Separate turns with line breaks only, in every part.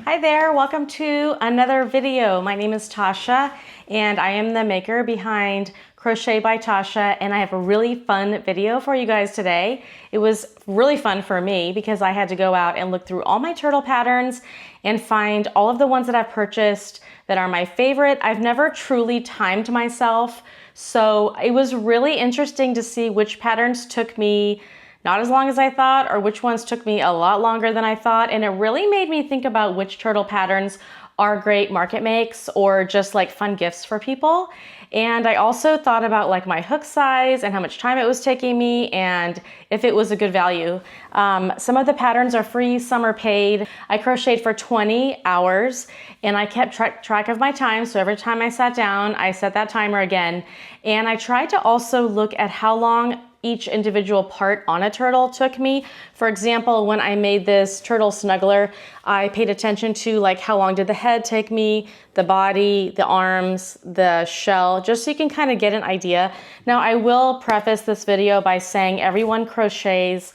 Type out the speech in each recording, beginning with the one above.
Hi there, welcome to another video. My name is Tasha and I am the maker behind Crochet by Tasha, and I have a really fun video for you guys today. It was really fun for me because I had to go out and look through all my turtle patterns and find all of the ones that I've purchased that are my favorite. I've never truly timed myself, so it was really interesting to see which patterns took me not as long as I thought, or which ones took me a lot longer than I thought. And it really made me think about which turtle patterns are great market makes or just like fun gifts for people. And I also thought about like my hook size and how much time it was taking me and if it was a good value. Some of the patterns are free, some are paid. I crocheted for 20 hours and I kept track of my time. So every time I sat down, I set that timer again. And I tried to also look at how long each individual part on a turtle took me. For example, when I made this turtle snuggler, I paid attention to like how long did the head take me, the body, the arms, the shell, just so you can kind of get an idea. Now I will preface this video by saying everyone crochets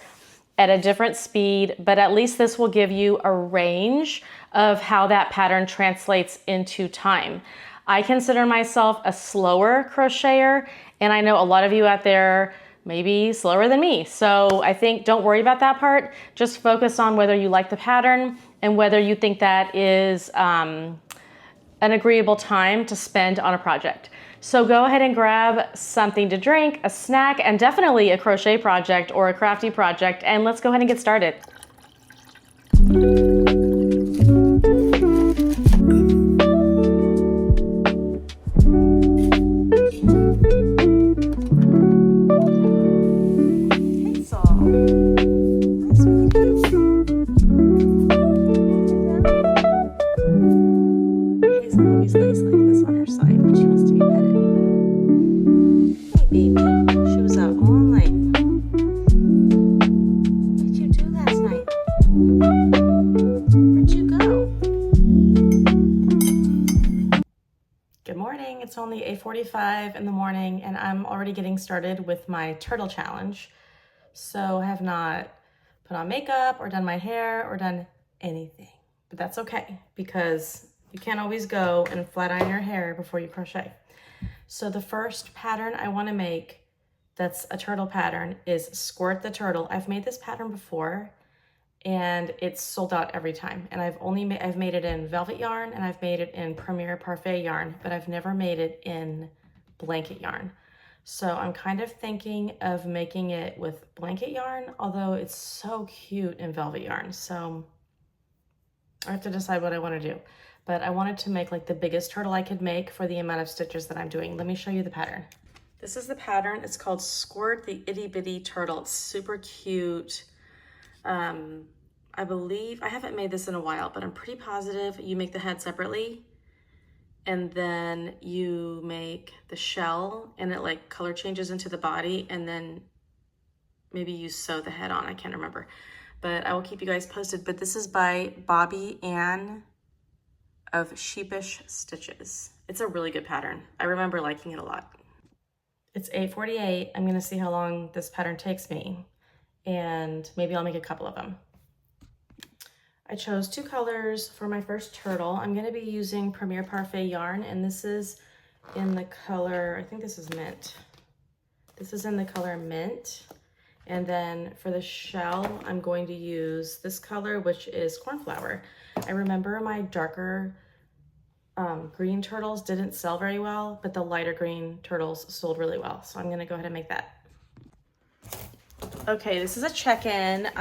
at a different speed, but at least this will give you a range of how that pattern translates into time. I consider myself a slower crocheter, and I know a lot of you out there maybe slower than me. So I think don't worry about that part. Just focus on whether you like the pattern and whether you think that is an agreeable time to spend on a project. So go ahead and grab something to drink, a snack, and definitely a crochet project or a crafty project, and let's go ahead and get started. It's only 8:45 in the morning and I'm already getting started with my turtle challenge. So I have not put on makeup or done my hair or done anything, but that's okay because you can't always go and flat iron your hair before you crochet. So the first pattern I want to make that's a turtle pattern is Squirt the Turtle. I've made this pattern before and it's sold out every time. And I've made it in velvet yarn and I've made it in Premier Parfait yarn, but I've never made it in blanket yarn. So I'm kind of thinking of making it with blanket yarn, although it's so cute in velvet yarn. So I have to decide what I want to do. But I wanted to make like the biggest turtle I could make for the amount of stitches that I'm doing. Let me show you the pattern. This is the pattern. It's called Squirt the Itty Bitty Turtle. It's super cute. I believe, I haven't made this in a while, but I'm pretty positive you make the head separately and then you make the shell and it like color changes into the body and then maybe you sew the head on. I can't remember, but I will keep you guys posted. But this is by Bobby Ann of Sheepish Stitches. It's a really good pattern. I remember liking it a lot. It's 8:48. I'm gonna see how long this pattern takes me and maybe I'll make a couple of them. I chose two colors for my first turtle. I'm gonna be using Premier Parfait yarn, and this is in the color, I think this is mint. This is in the color mint. And then for the shell, I'm going to use this color, which is Cornflower. I remember my darker green turtles didn't sell very well, but the lighter green turtles sold really well. So I'm gonna go ahead and make that. Okay, this is a check-in.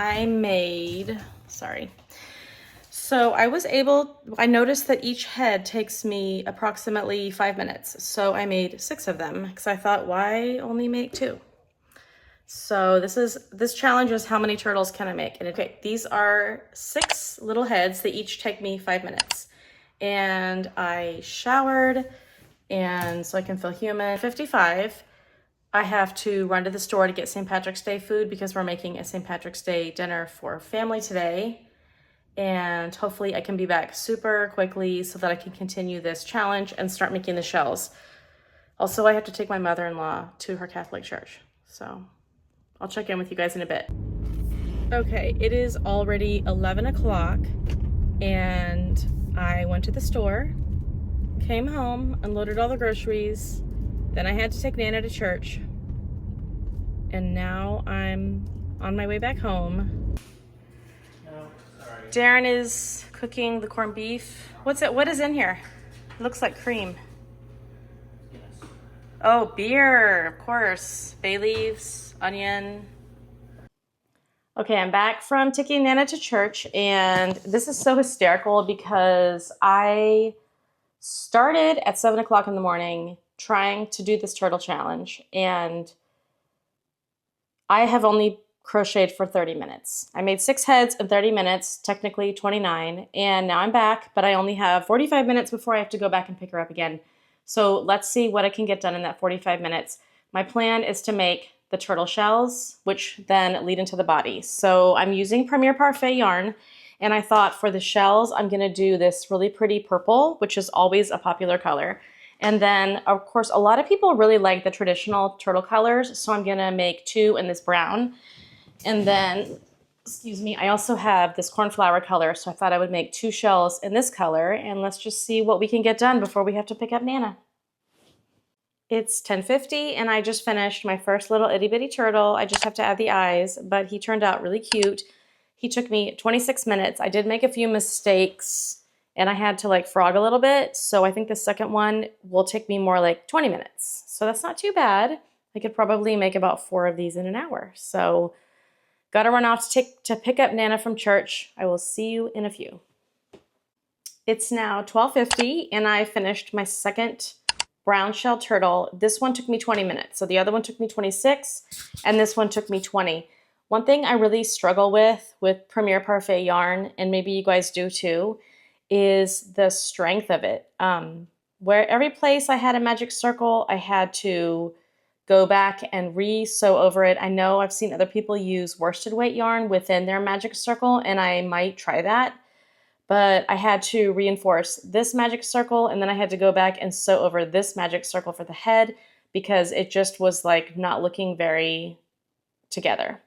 So I noticed that each head takes me approximately 5 minutes. So I made 6 of them because I thought, why only make 2? So this challenge is how many turtles can I make? And okay, these are 6 little heads. They each take me 5 minutes. And I showered, and so I can feel human. 55, I have to run to the store to get St. Patrick's Day food because we're making a St. Patrick's Day dinner for family today. And hopefully I can be back super quickly so that I can continue this challenge and start making the shells. Also, I have to take my mother-in-law to her Catholic church. So I'll check in with you guys in a bit. Okay, it is already 11 o'clock and I went to the store, came home, unloaded all the groceries, then I had to take Nana to church, and now I'm on my way back home. No, sorry. Darren is cooking the corned beef. What is in here? It looks like cream. Yes. Oh, beer, of course. Bay leaves, onion. Okay, I'm back from taking Nana to church, and this is so hysterical because I started at 7 o'clock in the morning trying to do this turtle challenge, and I have only crocheted for 30 minutes. I made 6 heads in 30 minutes, technically 29, and now I'm back, but I only have 45 minutes before I have to go back and pick her up again. So let's see what I can get done in that 45 minutes. My plan is to make the turtle shells, which then lead into the body. So I'm using Premier Parfait yarn, and I thought for the shells, I'm gonna do this really pretty purple, which is always a popular color. And then, of course, a lot of people really like the traditional turtle colors, so I'm gonna make 2 in this brown. And then, excuse me, I also have this cornflower color, so I thought I would make 2 shells in this color, and let's just see what we can get done before we have to pick up Nana. It's 10:50, and I just finished my first little itty bitty turtle. I just have to add the eyes, but he turned out really cute. He took me 26 minutes. I did make a few mistakes, and I had to like frog a little bit. So I think the second one will take me more like 20 minutes. So that's not too bad. I could probably make about 4 of these in an hour. So gotta run off to pick up Nana from church. I will see you in a few. It's now 12:50, and I finished my second brown shell turtle. This one took me 20 minutes. So the other one took me 26, and this one took me 20. One thing I really struggle with Premier Parfait yarn, and maybe you guys do too, is the strength of it. Where every place I had a magic circle, I had to go back and re-sew over it. I know I've seen other people use worsted weight yarn within their magic circle, and I might try that. But I had to reinforce this magic circle, and then I had to go back and sew over this magic circle for the head because it just was like not looking very together.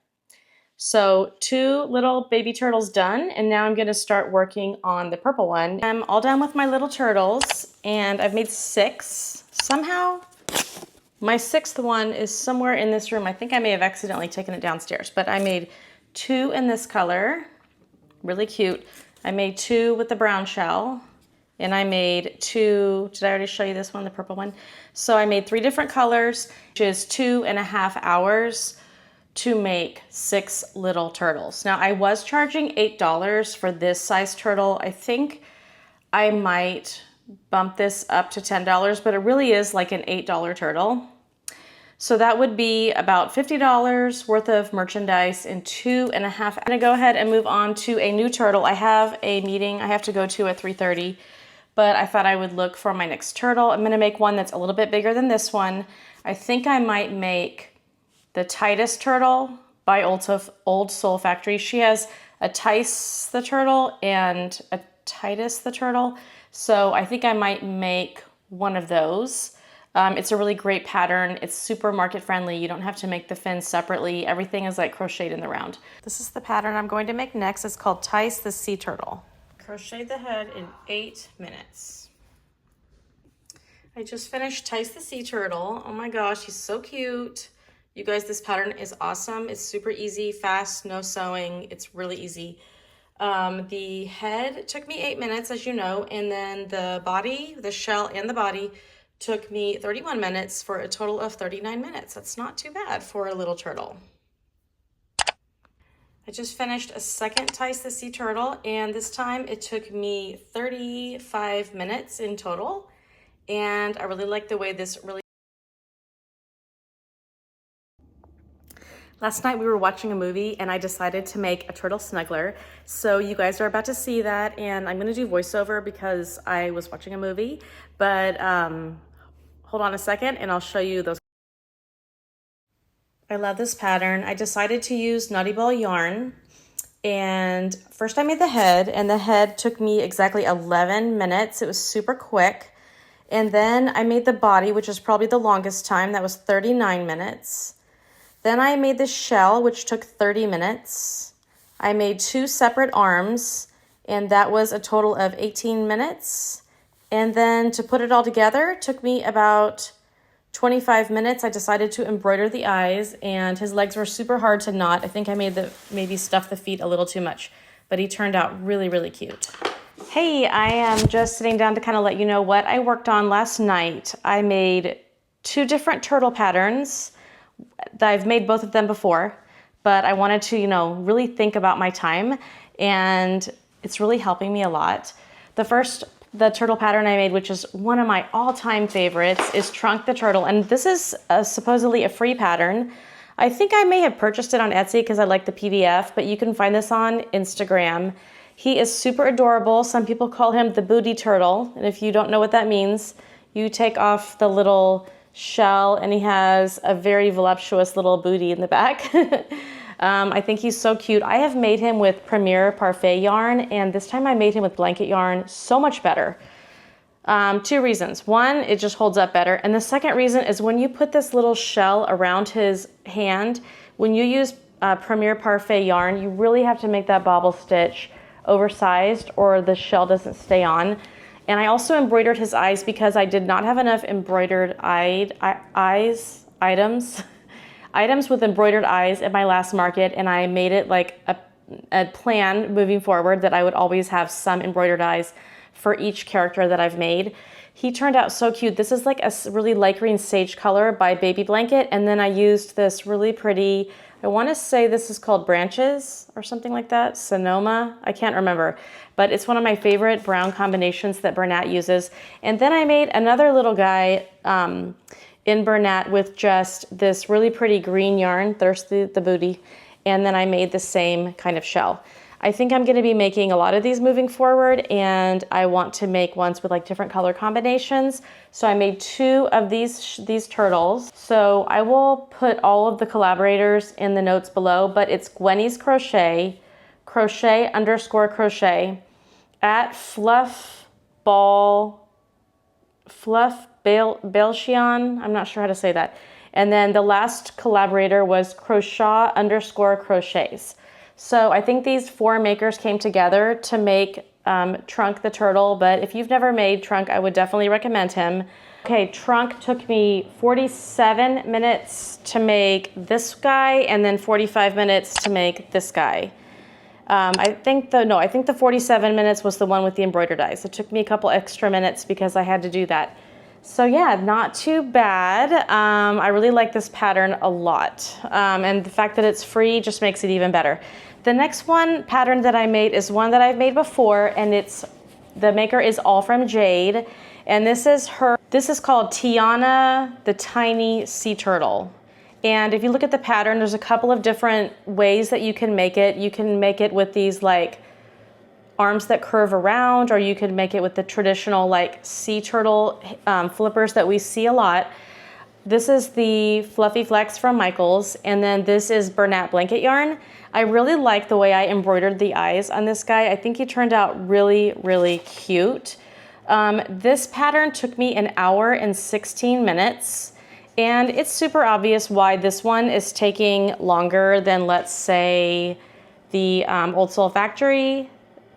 So 2 little baby turtles done, and now I'm gonna start working on the purple one. I'm all done with my little turtles, and I've made 6. Somehow, my 6th one is somewhere in this room. I think I may have accidentally taken it downstairs, but I made 2 in this color, really cute. I made 2 with the brown shell, and I made 2, did I already show you this one, the purple one? So I made 3 different colors, which is 2.5 hours to make 6 little turtles. Now I was charging $8 for this size turtle. I think I might bump this up to $10, but it really is like an $8 turtle. So that would be about $50 worth of merchandise in 2.5. I'm gonna go ahead and move on to a new turtle. I have a meeting I have to go to at 3:30, but I thought I would look for my next turtle. I'm gonna make one that's a little bit bigger than this one. I think I might make the Titus turtle by Old Soul Factory. She has a Tice the turtle and a Titus the turtle. So I think I might make one of those. It's a really great pattern. It's super market friendly. You don't have to make the fins separately. Everything is like crocheted in the round. This is the pattern I'm going to make next. It's called Tice the Sea Turtle. Crochet the head in 8 minutes. I just finished Tice the Sea Turtle. Oh my gosh, he's so cute. You guys, this pattern is awesome. It's super easy, fast, no sewing. It's really easy. The head took me 8 minutes, as you know, and then the body, the shell and the body took me 31 minutes for a total of 39 minutes. That's not too bad for a little turtle. I just finished a second Tice the Sea Turtle, and this time it took me 35 minutes in total. And I really like the way this really... Last night we were watching a movie and I decided to make a turtle snuggler. So you guys are about to see that, and I'm gonna do voiceover because I was watching a movie, but hold on a second and I'll show you those. I love this pattern. I decided to use Nutty Ball yarn, and first I made the head, and the head took me exactly 11 minutes. It was super quick. And then I made the body, which is probably the longest time. That was 39 minutes. Then I made the shell, which took 30 minutes. I made 2 separate arms, and that was a total of 18 minutes. And then to put it all together took me about 25 minutes. I decided to embroider the eyes, and his legs were super hard to knot. I think I maybe stuffed the feet a little too much, but he turned out really, really cute. Hey, I am just sitting down to kind of let you know what I worked on last night. I made 2 different turtle patterns. I've made both of them before, but I wanted to, really think about my time, and it's really helping me a lot. The turtle pattern I made, which is one of my all-time favorites, is Trunk the Turtle, and this is supposedly a free pattern. I think I may have purchased it on Etsy because I like the PDF, but you can find this on Instagram. He is super adorable. Some people call him the booty turtle, and if you don't know what that means, you take off the little shell, and he has a very voluptuous little booty in the back. I think he's so cute. I have made him with Premier Parfait yarn, and this time I made him with blanket yarn. So much better. 2 reasons. One, it just holds up better. And the second reason is when you put this little shell around his hand, when you use Premier Parfait yarn, you really have to make that bobble stitch oversized or the shell doesn't stay on. And I also embroidered his eyes because I did not have enough embroidered items with embroidered eyes at my last market, and I made it like a plan moving forward that I would always have some embroidered eyes for each character that I've made. He turned out so cute. This is like a really light green sage color by Baby Blanket, and then I used this really pretty, I want to say this is called Branches or something like that, Sonoma, I can't remember, but it's one of my favorite brown combinations that Bernat uses. And then I made another little guy in Bernat with just this really pretty green yarn, Thirsty the Booty, and then I made the same kind of shell. I think I'm going to be making a lot of these moving forward, and I want to make ones with like different color combinations. So I made 2 of these turtles. So I will put all of the collaborators in the notes below, but it's Gwenny's Crochet, crochet_crochet, at Belchion, I'm not sure how to say that. And then the last collaborator was Crochet_crochets. So I think these 4 makers came together to make Trunk the Turtle, but if you've never made Trunk, I would definitely recommend him. Okay, Trunk took me 47 minutes to make this guy, and then 45 minutes to make this guy. I think the 47 minutes was the one with the embroidered eyes. It took me a couple extra minutes because I had to do that. So yeah, not too bad. I really like this pattern a lot. And the fact that it's free just makes it even better. The next pattern that I made is one that I've made before, and the maker is All From Jade. And this is called Tiana, the Tiny Sea Turtle. And if you look at the pattern, there's a couple of different ways that you can make it. You can make it with these like arms that curve around, or you could make it with the traditional like sea turtle flippers that we see a lot. This is the Fluffy Flex from Michaels, and then this is Bernat blanket yarn. I really like the way I embroidered the eyes on this guy. I think he turned out really, really cute. This pattern took me 1 hour and 16 minutes, and it's super obvious why this one is taking longer than, let's say, the Old Soul Factory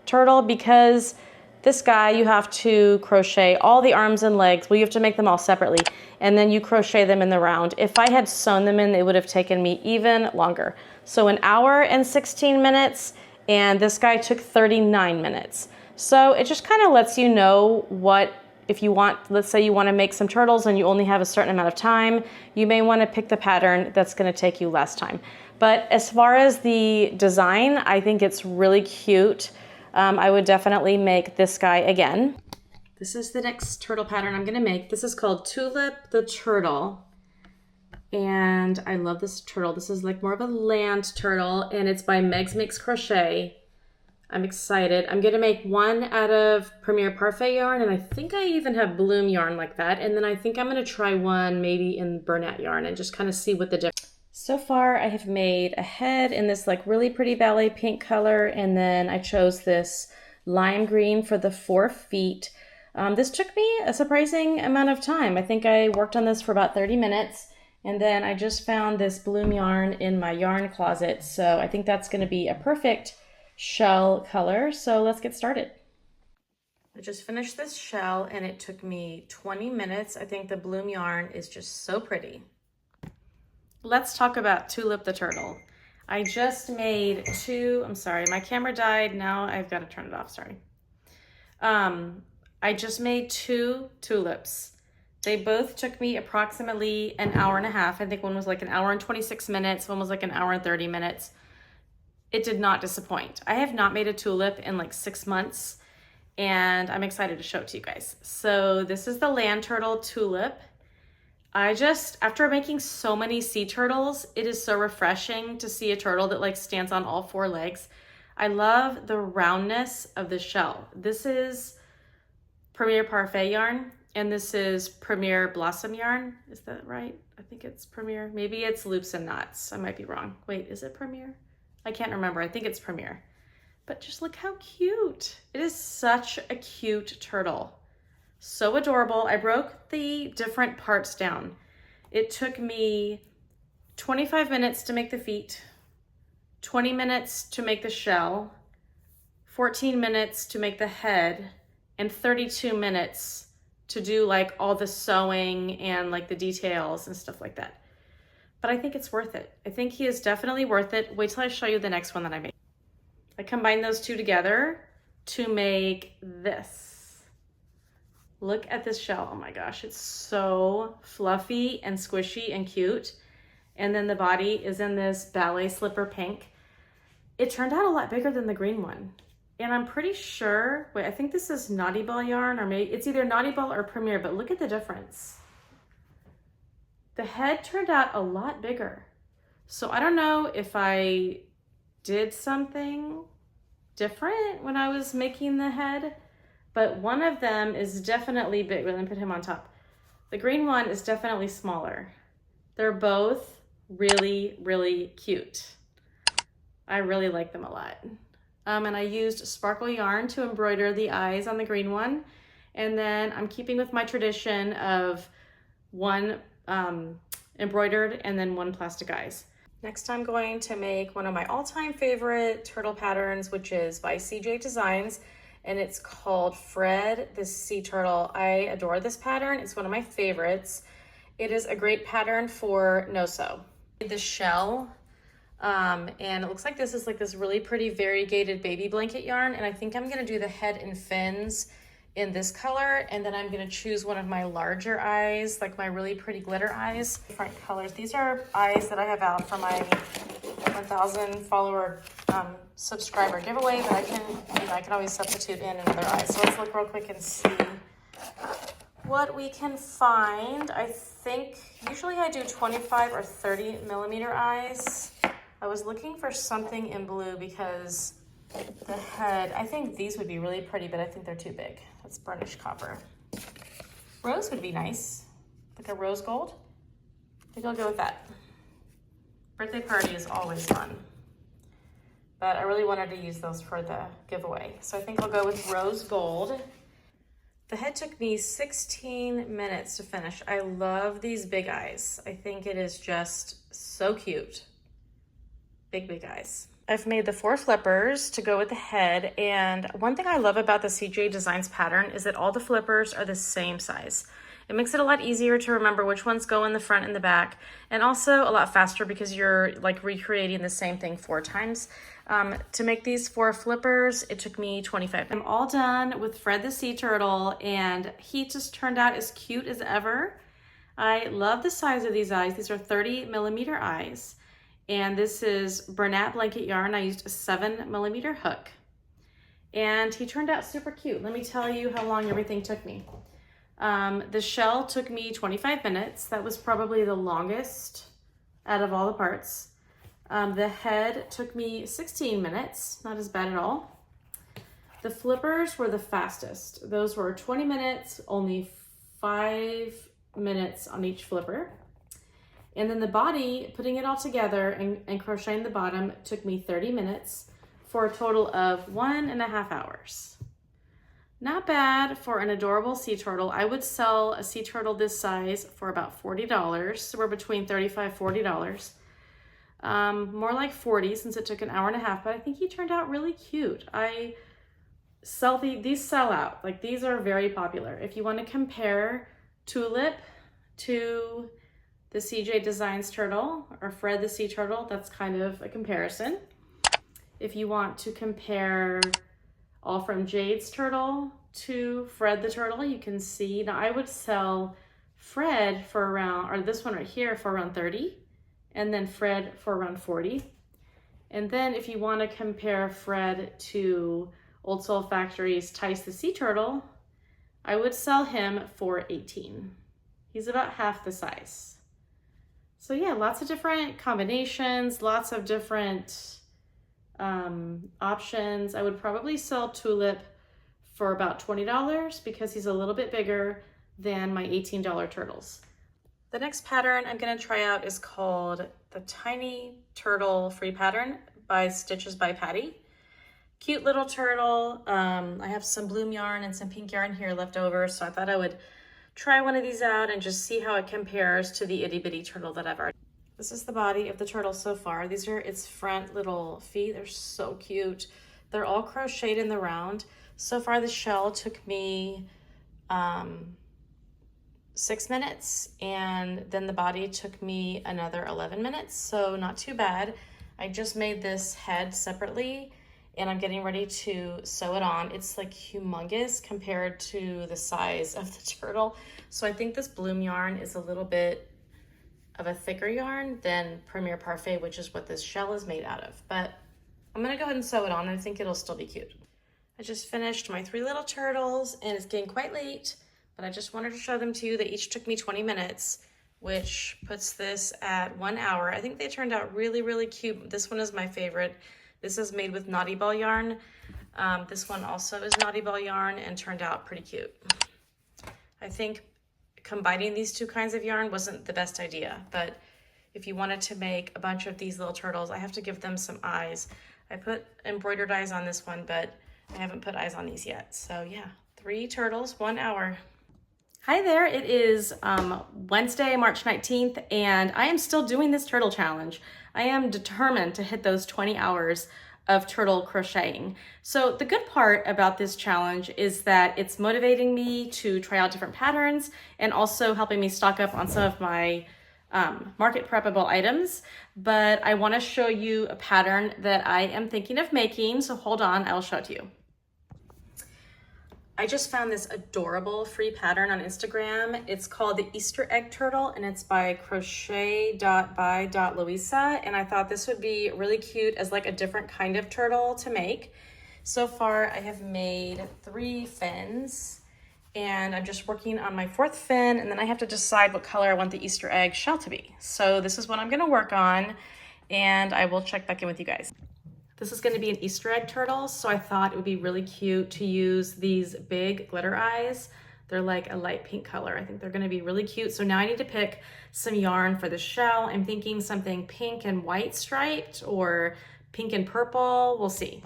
turtle, because this guy, you have to crochet all the arms and legs. Well, you have to make them all separately, and then you crochet them in the round. If I had sewn them in, it would have taken me even longer. So 1 hour and 16 minutes, and this guy took 39 minutes. So it just kind of lets you know what, if you want, let's say you want to make some turtles and you only have a certain amount of time, you may want to pick the pattern that's going to take you less time. But as far as the design, I think it's really cute. I would definitely make this guy again. This is the next turtle pattern I'm going to make. This is called Tulip the Turtle. And I love this turtle. This is like more of a land turtle, and it's by Meg's Makes Crochet. I'm excited. I'm going to make one out of Premier Parfait yarn, and I think I even have Bloom yarn like that. And then I think I'm going to try one maybe in Bernat yarn and just kind of see what the difference. So far, I have made a head in this like really pretty ballet pink color, and then I chose this lime green for the 4 feet. This took me a surprising amount of time. I think I worked on this for about 30 minutes, and then I just found this Bloom yarn in my yarn closet, so I think that's going to be a perfect shell color. So let's get started. I just finished this shell and it took me 20 minutes. I think the bloom yarn is just so pretty. Let's talk about Tulip the turtle. I just made I'm sorry, my camera died. Now I've got to turn it off, sorry. I just made 2 tulips. They both took me approximately an hour and a half. I think one was like an hour and 26 minutes. One was like an hour and 30 minutes. It did not disappoint. I have not made a tulip in like 6 months and I'm excited to show it to you guys. So this is the land turtle tulip. After making so many sea turtles, it is so refreshing to see a turtle that like stands on all 4 legs. I love the roundness of the shell. This is Premier Parfait yarn, and this is Premier Blossom yarn. Is that right? I think it's Premier. Maybe it's Loops and Knots. I might be wrong. Wait, is it Premier? I can't remember. I think it's Premier. But just look how cute. It is such a cute turtle. So adorable. I broke the different parts down. It took me 25 minutes to make the feet, 20 minutes to make the shell, 14 minutes to make the head, and 32 minutes to do like all the sewing and like the details and stuff like that. But I think it's worth it. I think he is definitely worth it. Wait till I show you the next one that I made. I combined those 2 together to make this. Look at this shell. Oh my gosh, it's so fluffy and squishy and cute. And then the body is in this ballet slipper pink. It turned out a lot bigger than the green one. And I'm pretty sure, wait, I think this is Naughty Ball yarn, or maybe it's either Naughty Ball or Premier, but look at the difference. The head turned out a lot bigger. So I don't know if I did something different when I was making the head, but one of them is definitely big. Let me put him on top. The green one is definitely smaller. They're both really, really cute. I really like them a lot. And I used sparkle yarn to embroider the eyes on the green one. And then I'm keeping with my tradition of 1 embroidered and then 1 plastic eyes. Next, I'm going to make one of my all-time favorite turtle patterns, which is by CJ Designs, and it's called Fred the Sea Turtle. I adore this pattern. It's one of my favorites. It is a great pattern for no-sew. The shell, and it looks like this is like this really pretty variegated baby blanket yarn, and I think I'm gonna do the head and fins in this color, and then I'm gonna choose one of my larger eyes, like my really pretty glitter eyes. Different colors. These are eyes that I have out for my 1,000 follower subscriber giveaway, but I can always substitute in another eye. So let's look real quick and see what we can find. I think usually I do 25 or 30 millimeter eyes. I was looking for something in blue because the head, I think these would be really pretty, but I think they're too big. That's burnished copper. Rose would be nice, like a rose gold. I think I'll go with that. Birthday party is always fun, but I really wanted to use those for the giveaway. So I think I'll go with rose gold. The head took me 16 minutes to finish. I love these big eyes. I think it is just so cute. Big, big eyes. I've made the 4 flippers to go with the head, and one thing I love about the CJ Designs pattern is that all the flippers are the same size. It makes it a lot easier to remember which ones go in the front and the back, and also a lot faster because you're like recreating the same thing 4 times. To make these 4 flippers, it took me 25 minutes. I'm all done with Fred the Sea Turtle, and he just turned out as cute as ever. I love the size of these eyes. These are 30 millimeter eyes. And this is Bernat blanket yarn. I used a 7 millimeter hook. And he turned out super cute. Let me tell you how long everything took me. The shell took me 25 minutes. That was probably the longest out of all the parts. The head took me 16 minutes, not as bad at all. The flippers were the fastest. Those were 20 minutes, only 5 minutes on each flipper. And then the body, putting it all together and crocheting the bottom, took me 30 minutes for a total of 1.5 hours. Not bad for an adorable sea turtle. I would sell a sea turtle this size for about $40. So we're between $35 and $40. more like 40 since it took an hour and a half, but I think he turned out really cute. These sell out. Like, these are very popular. If you want to compare Tulip to the CJ Designs turtle or Fred the Sea Turtle, that's kind of a comparison. If you want to compare All From Jade's turtle to Fred the turtle, you can see, now I would sell Fred for around, or this one right here for around 30, and then Fred for around 40. And then if you want to compare Fred to Old Soul Factory's Tice the Sea Turtle, I would sell him for 18. He's about half the size. So yeah, lots of different combinations, lots of different options. I would probably sell Tulip for about $20 because he's a little bit bigger than my $18 turtles. The next pattern I'm going to try out is called the Tiny Turtle Free Pattern by Stitches by Patty. Cute little turtle. I have some bloom yarn and some pink yarn here left over, so I thought I would try one of these out and just see how it compares to the itty bitty turtle that I've already. This is the body of the turtle so far. These are its front little feet. They're so cute. They're all crocheted in the round. So far the shell took me 6 minutes, and then the body took me another 11 minutes, so not too bad. I just made this head separately and I'm getting ready to sew it on. It's like humongous compared to the size of the turtle. So I think this bloom yarn is a little bit of a thicker yarn than Premier Parfait, which is what this shell is made out of. But I'm gonna go ahead and sew it on. I think it'll still be cute. I just finished my 3 little turtles and it's getting quite late, but I just wanted to show them to you. They each took me 20 minutes, which puts this at 1 hour. I think they turned out really, really cute. This one is my favorite. This is made with Naughty Ball yarn. This one also is Naughty Ball yarn and turned out pretty cute. I think combining these two kinds of yarn wasn't the best idea, but if you wanted to make a bunch of these little turtles, I have to give them some eyes. I put embroidered eyes on this one, but I haven't put eyes on these yet. So yeah, 3 turtles, 1 hour. Hi there, it is Wednesday, March 19th, and I am still doing this turtle challenge. I am determined to hit those 20 hours of turtle crocheting. So the good part about this challenge is that it's motivating me to try out different patterns and also helping me stock up on some of my market preppable items. But I want to show you a pattern that I am thinking of making, so hold on, I will show it to you. I just found this adorable free pattern on Instagram. It's called the Easter Egg Turtle and it's by crochet.by.louisa. And I thought this would be really cute as like a different kind of turtle to make. So far I have made 3 fins and I'm just working on my 4th fin, and then I have to decide what color I want the Easter egg shell to be. So this is what I'm gonna work on and I will check back in with you guys. This is going to be an Easter egg turtle, so I thought it would be really cute to use these big glitter eyes. They're like a light pink color. I think they're going to be really cute. So now I need to pick some yarn for the shell. I'm thinking something pink and white striped or pink and purple. We'll see.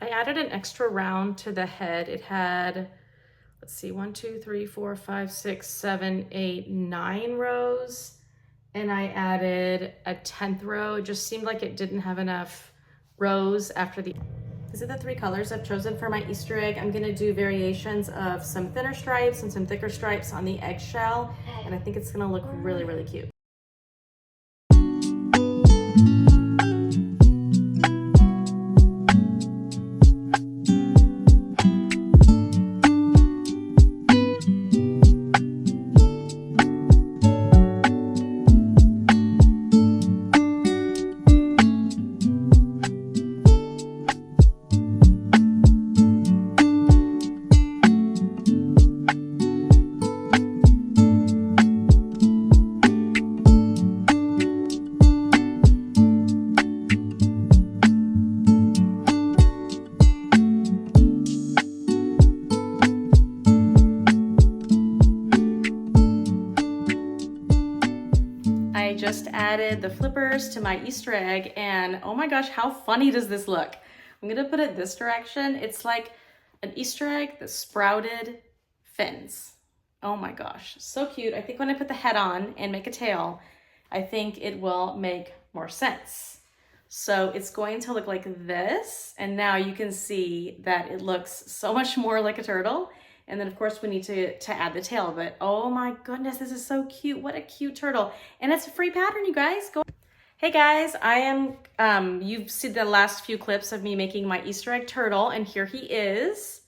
I added an extra round to the head. It had, let's see, 1, 2, 3, 4, 5, 6, 7, 8, 9 rows. And I added a 10th row. It just seemed like it didn't have enough rows after the. These are the 3 colors I've chosen for my Easter egg. I'm gonna do variations of some thinner stripes and some thicker stripes on the eggshell, and I think it's gonna look really, really cute. I just added the flippers to my Easter egg, and oh my gosh, how funny does this look? I'm gonna put it this direction. It's like an Easter egg that sprouted fins. Oh my gosh, so cute. I think when I put the head on and make a tail, I think it will make more sense. So it's going to look like this. And now you can see that it looks so much more like a turtle. And then of course we need to add the tail, but oh my goodness, this is so cute. What a cute turtle. And it's a free pattern, you guys. Go. Hey guys, I am, you've seen the last few clips of me making my Easter egg turtle, and here he is.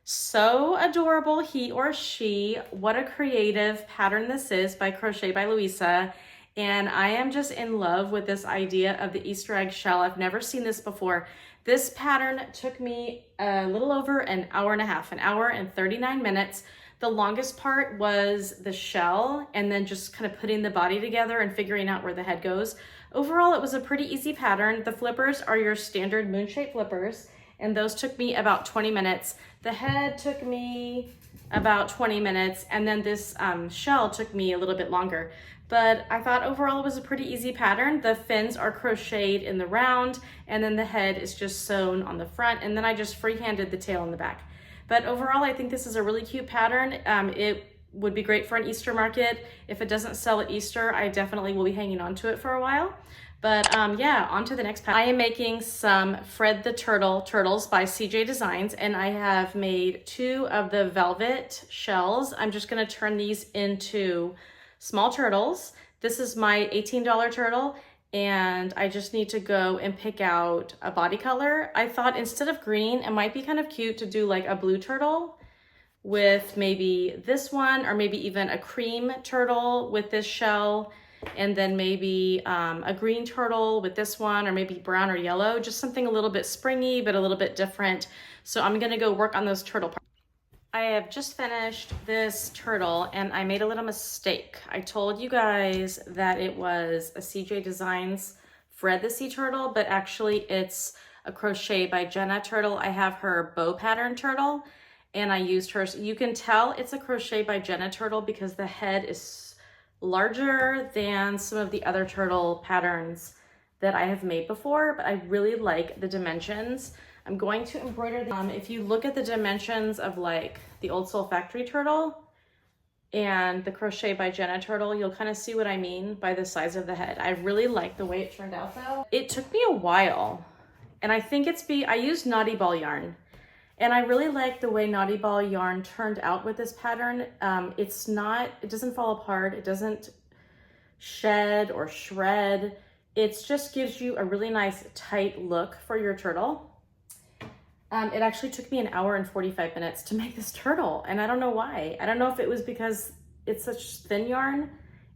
So adorable, he or she. What a creative pattern this is by Crochet by Louisa. And I am just in love with this idea of the Easter egg shell. I've never seen this before. This pattern took me a little over an hour and a half, an hour and 39 minutes. The longest part was the shell and then just kind of putting the body together and figuring out where the head goes. Overall, it was a pretty easy pattern. The flippers are your standard moon-shaped flippers, and those took me about 20 minutes. The head took me about 20 minutes, and then this shell took me a little bit longer. But I thought overall it was a pretty easy pattern. The fins are crocheted in the round, and then the head is just sewn on the front, and then I just freehanded the tail in the back. But overall, I think this is a really cute pattern. It would be great for an Easter market. If it doesn't sell at Easter, I definitely will be hanging on to it for a while. But yeah, on to the next pattern. I am making some Fred the Turtle turtles by CJ Designs, and I have made 2 of the velvet shells. I'm just gonna turn these into small turtles. This is my $18 turtle, and I just need to go and pick out a body color. I thought instead of green, it might be kind of cute to do like a blue turtle with maybe this one, or maybe even a cream turtle with this shell, and then maybe a green turtle with this one, or maybe brown or yellow, just something a little bit springy, but a little bit different. So I'm gonna go work on those turtle parts. I have just finished this turtle and I made a little mistake. I told you guys that it was a CJ Designs Fred the Sea Turtle, but actually it's a Crochet by Jenna turtle. I have her bow pattern turtle, and I used hers. You can tell it's a Crochet by Jenna turtle because the head is larger than some of the other turtle patterns that I have made before, but I really like the dimensions. I'm going to embroider them. If you look at the dimensions of like the Old Soul Factory turtle and the Crochet by Jenna turtle, you'll kind of see what I mean by the size of the head. I really like the way it turned out though. It took me a while, and I think I used Naughty Ball yarn, and I really like the way Naughty Ball yarn turned out with this pattern. It doesn't fall apart. It doesn't shed or shred. It just gives you a really nice tight look for your turtle. It actually took me an hour and 45 minutes to make this turtle, and I don't know why. I don't know if it was because it's such thin yarn,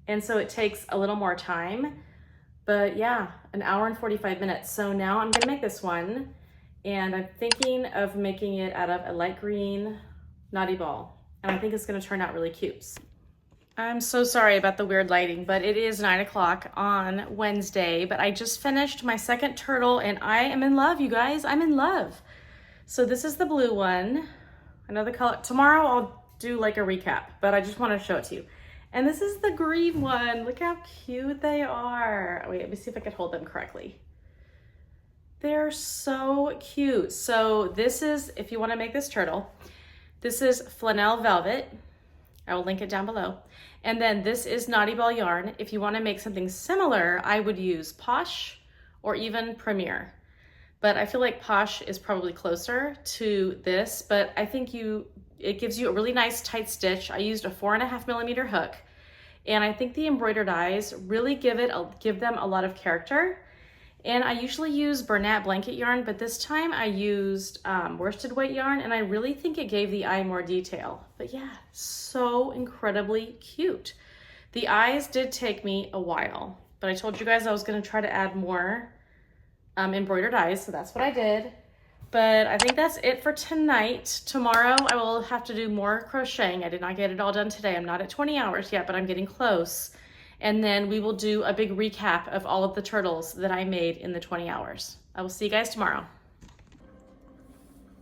and so it takes a little more time, but yeah, an hour and 45 minutes. So now I'm gonna make this one, and I'm thinking of making it out of a light green Naughty Ball, and I think it's gonna turn out really cute. I'm so sorry about the weird lighting, but it is 9 o'clock on Wednesday, but I just finished my second turtle, and I am in love, you guys. I'm in love. So this is the blue one, another color. Tomorrow I'll do like a recap, but I just want to show it to you. And this is the green one. Look how cute they are. Wait, let me see if I can hold them correctly. They're so cute. So this is, if you want to make this turtle, this is flannel velvet. I will link it down below. And then this is Naughty Ball yarn. If you want to make something similar, I would use Posh or even Premier. But I feel like Posh is probably closer to this, but I think it gives you a really nice tight stitch. I used a 4.5 millimeter hook, and I think the embroidered eyes really give them a lot of character. And I usually use Bernat blanket yarn, but this time I used worsted weight yarn, and I really think it gave the eye more detail. But yeah, so incredibly cute. The eyes did take me a while, but I told you guys I was gonna try to add more embroidered eyes, so that's what I did. But I think that's it for tonight. Tomorrow I will have to do more crocheting. I did not get it all done today. I'm not at 20 hours yet, but I'm getting close. And then we will do a big recap of all of the turtles that I made in the 20 hours. I will see you guys tomorrow.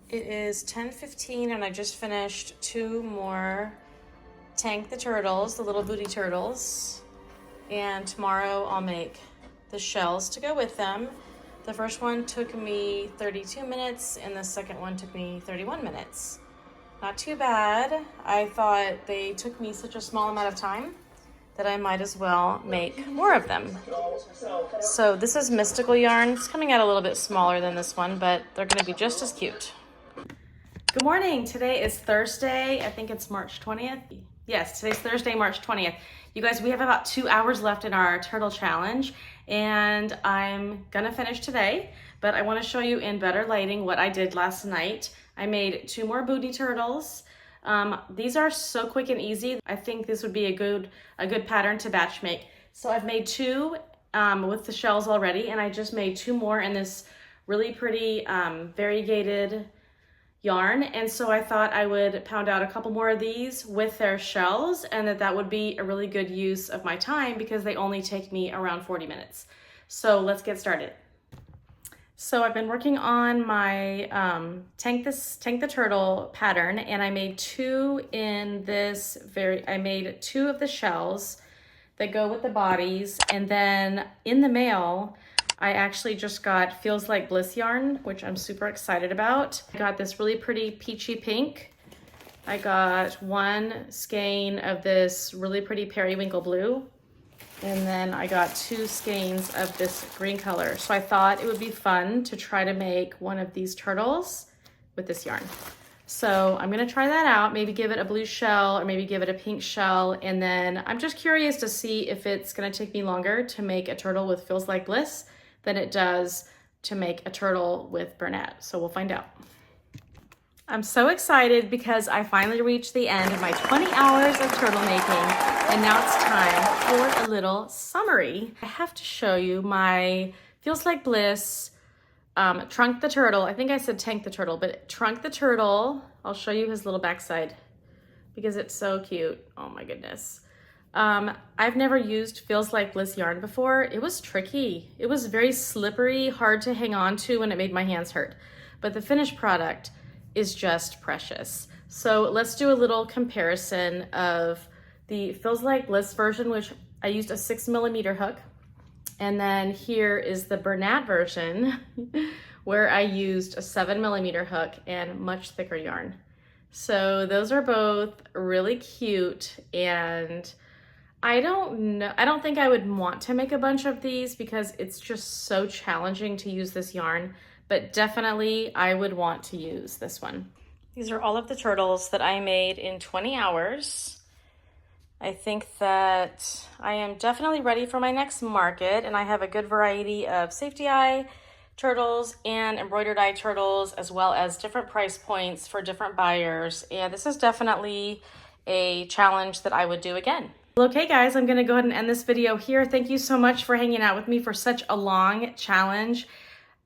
It is 10:15 and I just finished 2 more Tank the turtles, the little booty turtles. And tomorrow I'll make the shells to go with them. The first one took me 32 minutes and the second one took me 31 minutes. Not too bad. I thought they took me such a small amount of time that I might as well make more of them. So this is mystical yarn. It's coming out a little bit smaller than this one, but they're gonna be just as cute. Good morning. Today is Thursday. I think it's March 20th. Yes, today's Thursday, March 20th. You guys, we have about 2 hours left in our turtle challenge, and I'm gonna finish today, but I wanna show you in better lighting what I did last night. I made 2 more booty turtles. These are so quick and easy. I think this would be a good pattern to batch make. So I've made 2 with the shells already, and I just made 2 more in this really pretty variegated yarn. And so I thought I would pound out a couple more of these with their shells, and that would be a really good use of my time because they only take me around 40 minutes. So let's get started. So I've been working on my Tank the Turtle pattern, and I made 2 in this I made 2 of the shells that go with the bodies, and then in the mail I actually just got Feels Like Bliss yarn, which I'm super excited about. I got this really pretty peachy pink. I got 1 skein of this really pretty periwinkle blue. And then I got 2 skeins of this green color. So I thought it would be fun to try to make one of these turtles with this yarn. So I'm gonna try that out, maybe give it a blue shell or maybe give it a pink shell. And then I'm just curious to see if it's gonna take me longer to make a turtle with Feels Like Bliss than it does to make a turtle with Bernat. So we'll find out. I'm so excited because I finally reached the end of my 20 hours of turtle making, and now it's time for a little summary. I have to show you my Feels Like Bliss Trunk the Turtle. I think I said Tank the Turtle, but Trunk the Turtle. I'll show you his little backside because it's so cute. Oh my goodness. I've never used Feels Like Bliss yarn before. It was tricky. It was very slippery, hard to hang on to, and it made my hands hurt. But the finished product is just precious. So let's do a little comparison of the Feels Like Bliss version, which I used a 6mm hook. And then here is the Bernat version where I used a 7mm hook and much thicker yarn. So those are both really cute, and I don't think I would want to make a bunch of these because it's just so challenging to use this yarn, but definitely I would want to use this one. These are all of the turtles that I made in 20 hours. I think that I am definitely ready for my next market, and I have a good variety of safety eye turtles and embroidered eye turtles, as well as different price points for different buyers. And this is definitely a challenge that I would do again. Okay guys, I'm gonna go ahead and end this video here. Thank you so much for hanging out with me for such a long challenge.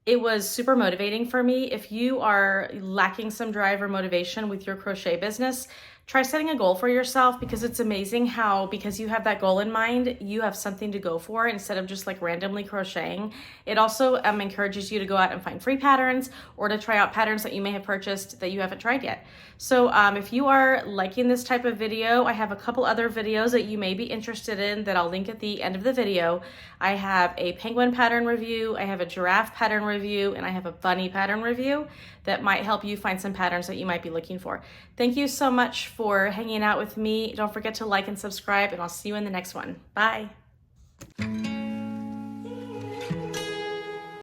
It was super motivating for me. If you are lacking some drive or motivation with your crochet business, try setting a goal for yourself, because it's amazing how, because you have that goal in mind, you have something to go for instead of just like randomly crocheting. It also encourages you to go out and find free patterns or to try out patterns that you may have purchased that you haven't tried yet. So if you are liking this type of video, I have a couple other videos that you may be interested in that I'll link at the end of the video. I have a penguin pattern review, I have a giraffe pattern review, and I have a bunny pattern review that might help you find some patterns that you might be looking for. Thank you so much for hanging out with me. Don't forget to like and subscribe, and I'll see you in the next one. Bye.